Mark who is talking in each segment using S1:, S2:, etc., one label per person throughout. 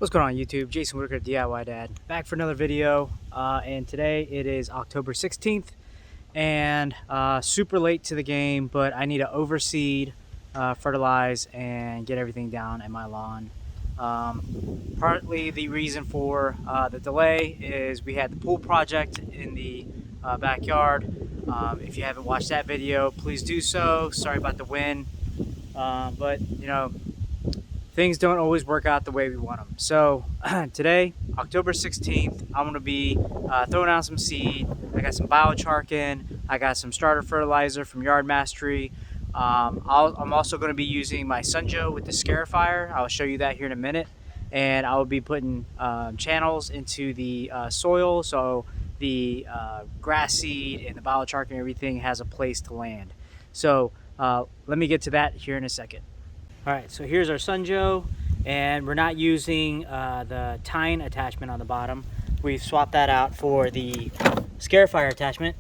S1: What's going on YouTube? Jason Whitaker, DIY Dad, back for another video, and today it is October 16th and super late to the game, but I need to overseed, fertilize, and get everything down in my lawn. Partly the reason for the delay is we had the pool project in the backyard. If you haven't watched that video, please do so. Sorry about the wind, but you know, things don't always work out the way we want them. So today, October 16th, I'm gonna be throwing out some seed. I got some Biocharkin, I got some starter fertilizer from Yard Mastery. I'm also gonna be using my Sunjoe with the Scarify. I'll show you that here in a minute. And I will be putting channels into the soil, so the grass seed and the Biocharkin and everything has a place to land. So let me get to that here in a second. All right, so here's our Sunjoe, and we're not using the tine attachment on the bottom. We've swapped that out for the Scarify attachment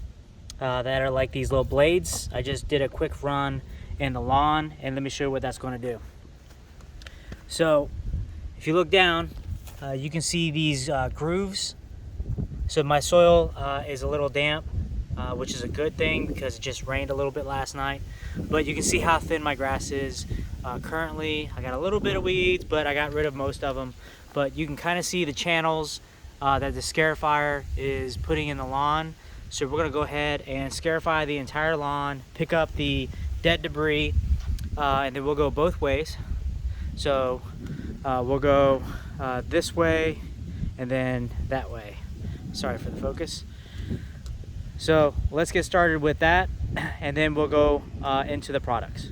S1: that are like these little blades. I just did a quick run in the lawn, and let me show you what that's going to do. So if you look down, you can see these grooves. So my soil is a little damp, which is a good thing because it just rained a little bit last night. But you can see how thin my grass is. Currently, I got a little bit of weeds, but I got rid of most of them. But you can kind of see the channels that the Scarify is putting in the lawn. So we're gonna go ahead and Scarify the entire lawn, pick up the dead debris, and then we'll go both ways. So we'll go this way and then that way. Sorry for the focus. So let's get started with that, and then we'll go into the products.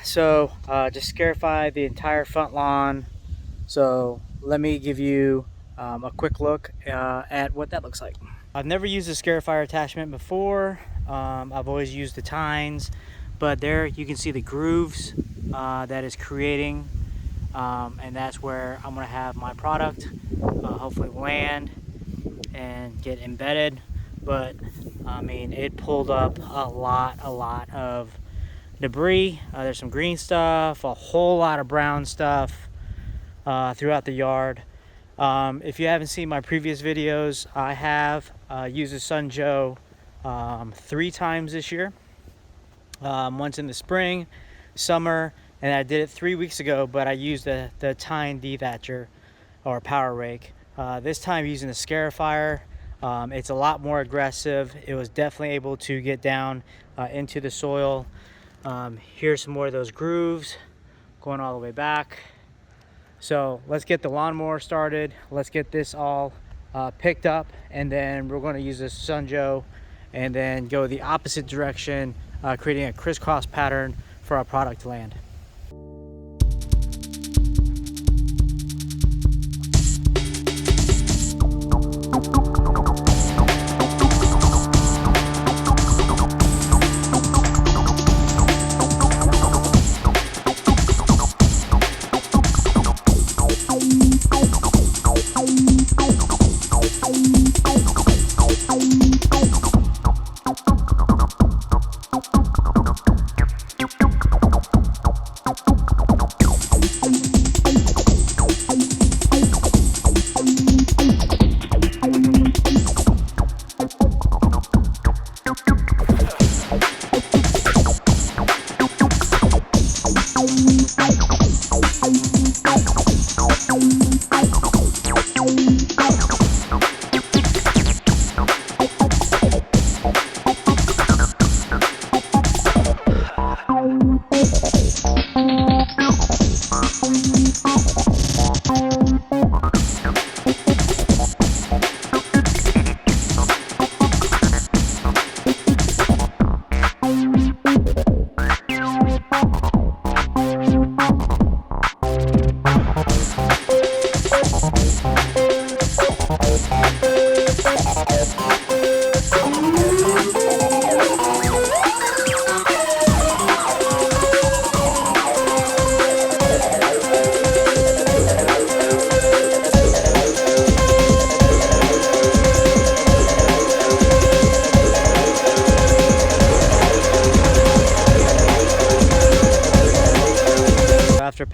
S1: So just Scarify the entire front lawn. So let me give you a quick look at what that looks like. I've never used a Scarify attachment before. I've always used the tines, but there you can see the grooves that is creating, and that's where I'm gonna have my product hopefully land and get embedded. But I mean, it pulled up a lot of debris. There's some green stuff, a whole lot of brown stuff throughout the yard. If you haven't seen my previous videos, I have used the Sunjoe 3 times this year. Once in the spring, summer, and I did it 3 weeks ago, but I used the tine dethatcher or power rake. This time using the Scarify. It's a lot more aggressive. It was definitely able to get down into the soil. Here's some more of those grooves going all the way back. So let's get the lawnmower started. Let's get this all picked up, and then we're going to use this Sunjoe and then go the opposite direction, creating a crisscross pattern for our product to land.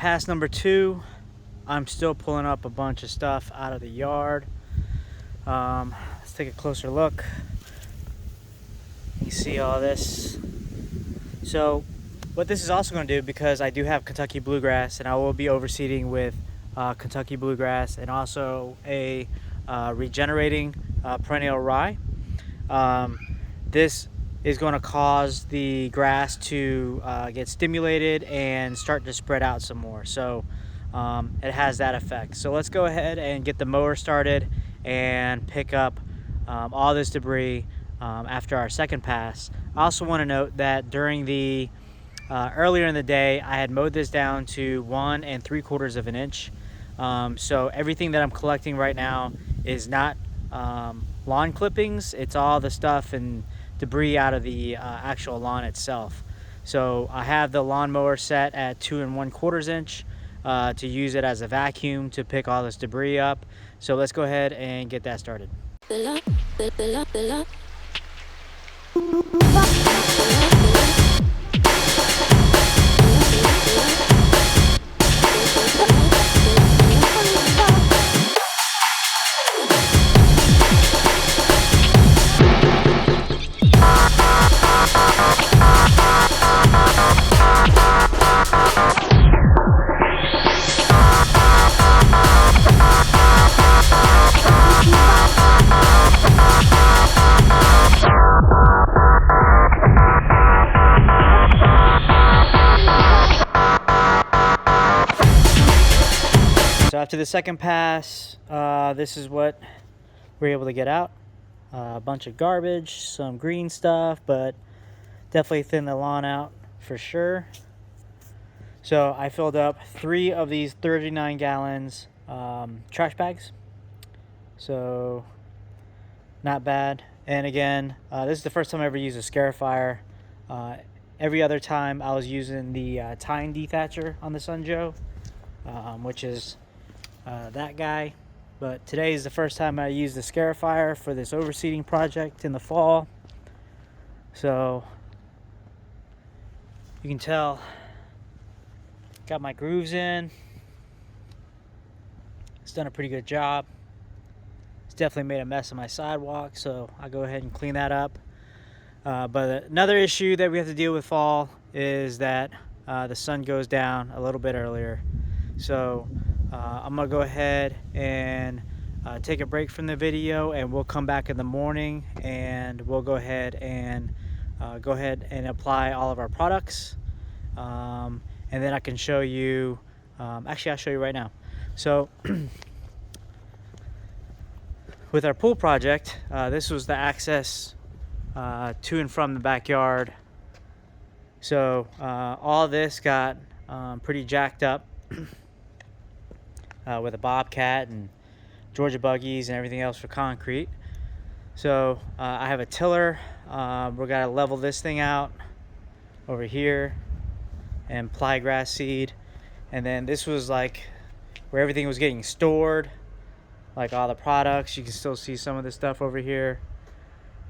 S1: pass number 2. I'm still pulling up a bunch of stuff out of the yard. Let's take a closer look. You see all this. So what this is also going to do, because I do have Kentucky bluegrass, and I will be overseeding with Kentucky bluegrass and also a regenerating perennial rye. This is going to cause the grass to get stimulated and start to spread out some more. So it has that effect. So let's go ahead and get the mower started and pick up all this debris after our second pass. I also want to note that during the earlier in the day, I had mowed this down to 1 3/4 of an inch. So everything that I'm collecting right now is not lawn clippings. It's all the stuff and debris out of the actual lawn itself. So I have the lawnmower set at 2 1/4 inch to use it as a vacuum to pick all this debris up. So let's go ahead and get that started. So after the second pass, this is what we're able to get out. A bunch of garbage, some green stuff, but definitely thin the lawn out for sure. So I filled up 3 of these 39 gallons trash bags. So not bad. And again, this is the first time I ever used a scarifier. Every other time I was using the tine dethatcher on the Sunjoe, which is that guy. But today is the first time I used the scarifier for this overseeding project in the fall. So you can tell, got my grooves in. It's done a pretty good job. It's definitely made a mess of my sidewalk, so I'll go ahead and clean that up. But another issue that we have to deal with fall is that the sun goes down a little bit earlier. So I'm gonna go ahead and take a break from the video, and we'll come back in the morning and we'll go ahead and apply all of our products, and then I can show you, actually I'll show you right now. So with our pool project, this was the access to and from the backyard. So all this got pretty jacked up with a bobcat and Georgia buggies and everything else for concrete. So I have a tiller. We're gonna level this thing out over here and apply grass seed. And then this was like where everything was getting stored, like all the products. You can still see some of the stuff over here.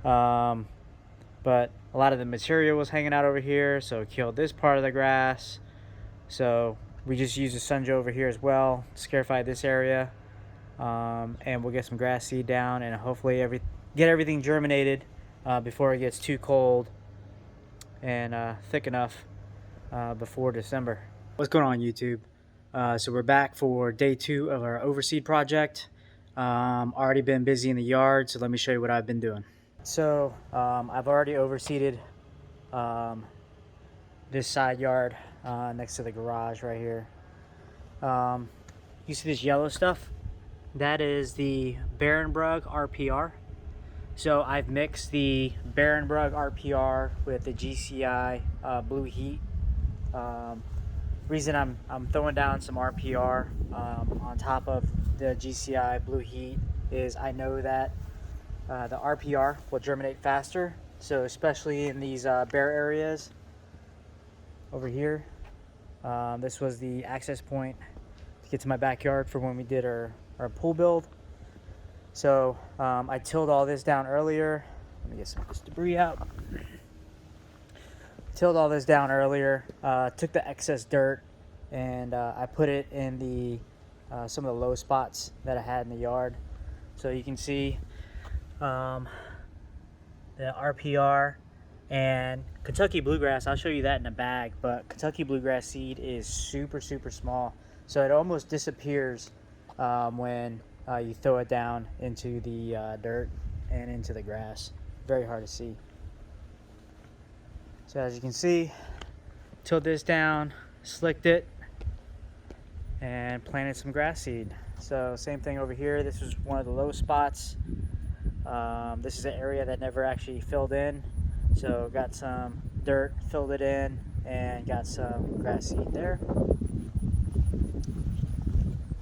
S1: But a lot of the material was hanging out over here, so it killed this part of the grass. So we just used the Sunjoe over here as well to scarify this area. And we'll get some grass seed down and hopefully get everything germinated before it gets too cold and thick enough before December. What's going on, YouTube? So we're back for day 2 of our overseed project. Already been busy in the yard, so let me show you what I've been doing. So I've already overseeded this side yard next to the garage right here. You see this yellow stuff? That is the Barenbrug RPR. So I've mixed the Barenbrug RPR with the GCI Blue Heat. Reason I'm throwing down some RPR on top of the GCI Blue Heat is I know that the RPR will germinate faster. So especially in these bare areas over here. This was the access point to get to my backyard for when we did our pool build. So I tilled all this down earlier. Let me get some of this debris out. Tilled all this down earlier, took the excess dirt and I put it in the some of the low spots that I had in the yard. So you can see the RPR and Kentucky bluegrass. I'll show you that in a bag, but Kentucky bluegrass seed is super small, so it almost disappears when you throw it down into the dirt and into the grass. Very hard to see. So as you can see, tilled this down, slicked it, and planted some grass seed. So same thing over here. This is one of the low spots. This is an area that never actually filled in, so got some dirt, filled it in, and got some grass seed there.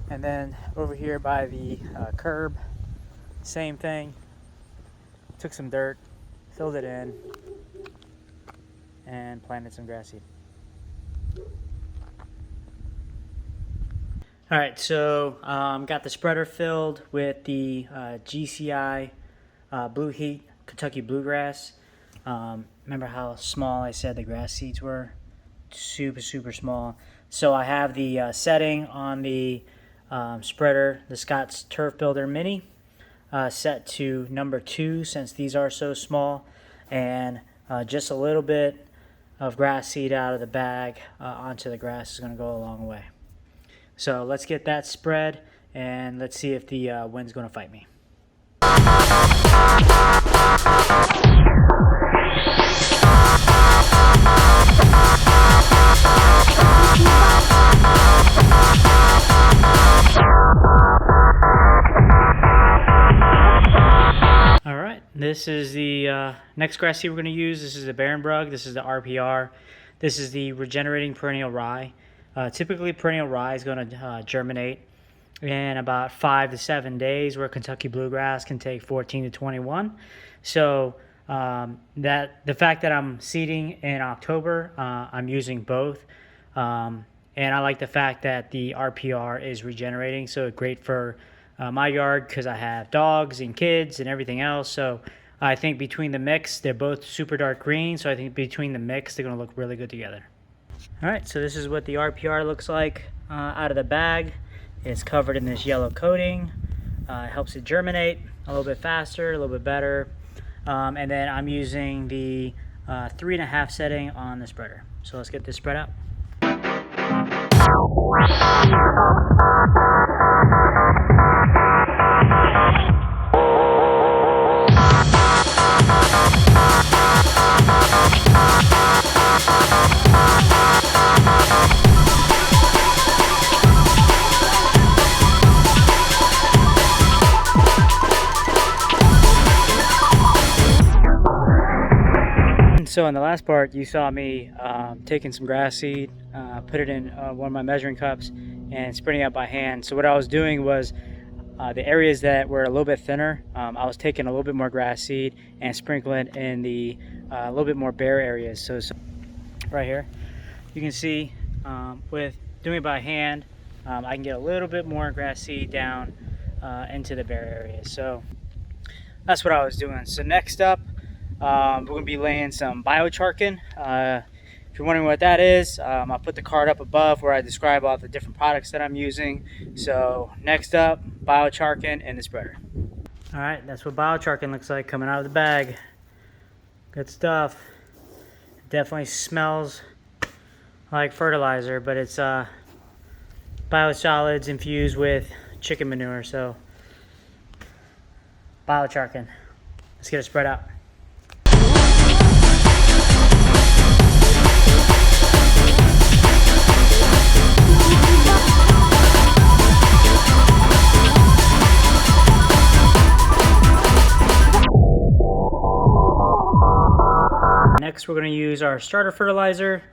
S1: And then over here by the curb, same thing. Took some dirt, filled it in, and planted some grass seed. All right, so got the spreader filled with the GCI Blue Heat Kentucky bluegrass. Remember how small I said the grass seeds were? Super small. So I have the setting on the spreader, the Scott's Turf Builder Mini, set to number 2 since these are so small, and just a little bit of grass seed out of the bag onto the grass is going to go a long way. So let's get that spread, and let's see if the wind's going to fight me. All right, this is the next grass seed we're going to use. This is the Barenbrug. This is the RPR. This is the regenerating perennial rye. Typically, perennial rye is going to germinate in about 5 to 7 days, where Kentucky bluegrass can take 14 to 21. So the fact that I'm seeding in October, I'm using both. And I like the fact that the RPR is regenerating, so it's great for my yard because I have dogs and kids and everything else. So I think between the mix, they're both super dark green, so I think between the mix, they're going to look really good together. All right, so this is what the RPR looks like out of the bag. It's covered in this yellow coating. It helps it germinate a little bit faster, a little bit better. And then I'm using the 3.5 setting on the spreader. So let's get this spread out. So in the last part, you saw me taking some grass seed, put it in one of my measuring cups, and spreading it out by hand. So what I was doing was the areas that were a little bit thinner, I was taking a little bit more grass seed and sprinkling it in the a little bit more bare areas. So right here, you can see with doing it by hand, I can get a little bit more grass seed down into the bare areas. So that's what I was doing. So next up, we're going to be laying some Biocharkin. If you're wondering what that is, I'll put the card up above where I describe all the different products that I'm using. So next up, Biocharkin and the spreader. All right, that's what Biocharkin looks like coming out of the bag. Good stuff. It definitely smells like fertilizer, but it's biosolids infused with chicken manure. So Biocharkin. Let's get it spread out. Next, we're going to use our starter fertilizer.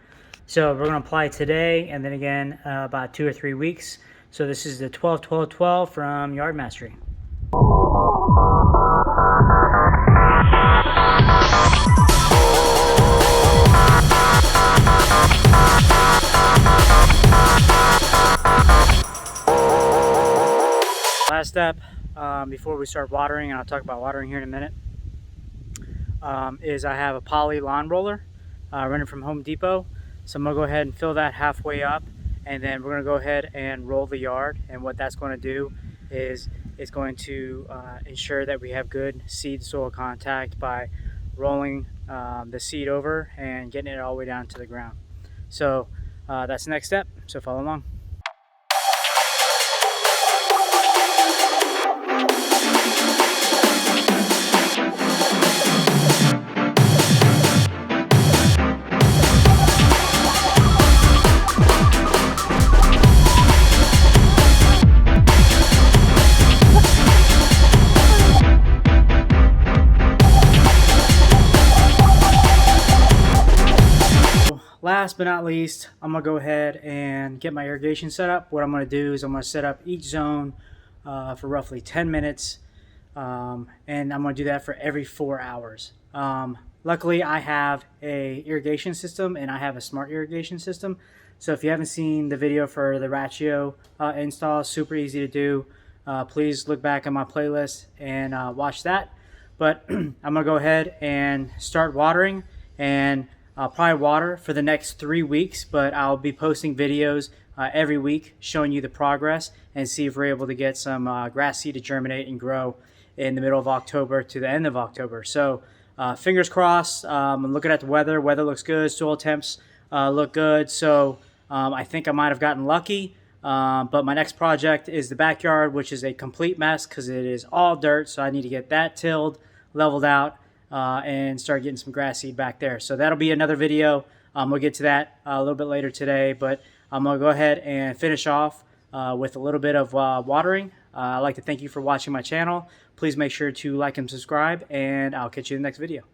S1: So we're going to apply today and then again about 2 or 3 weeks. So this is the 12-12-12 from Yard Mastery. Last step before we start watering, and I'll talk about watering here in a minute, is I have a poly lawn roller rented from Home Depot. So I'm going to go ahead and fill that halfway up and then we're going to go ahead and roll the yard. And what that's going to do is it's going to ensure that we have good seed soil contact by rolling the seed over and getting it all the way down to the ground. So that's the next step, so follow along. Last but not least, I'm going to go ahead and get my irrigation set up. What I'm going to do is I'm going to set up each zone for roughly 10 minutes, and I'm going to do that for every 4 hours. Luckily, I have a irrigation system, and I have a smart irrigation system. So if you haven't seen the video for the Ratio install, super easy to do. Please look back on my playlist and watch that. But I'm going to go ahead and start watering, and I'll probably water for the next 3 weeks, but I'll be posting videos every week showing you the progress and see if we're able to get some grass seed to germinate and grow in the middle of October to the end of October. So fingers crossed. I'm looking at the weather. Weather looks good. Soil temps look good. So I think I might have gotten lucky. But my next project is the backyard, which is a complete mess because it is all dirt. So I need to get that tilled, leveled out, and start getting some grass seed back there. So that'll be another video. We'll get to that a little bit later today, but I'm going to go ahead and finish off with a little bit of watering. I'd like to thank you for watching my channel. Please make sure to like and subscribe, and I'll catch you in the next video.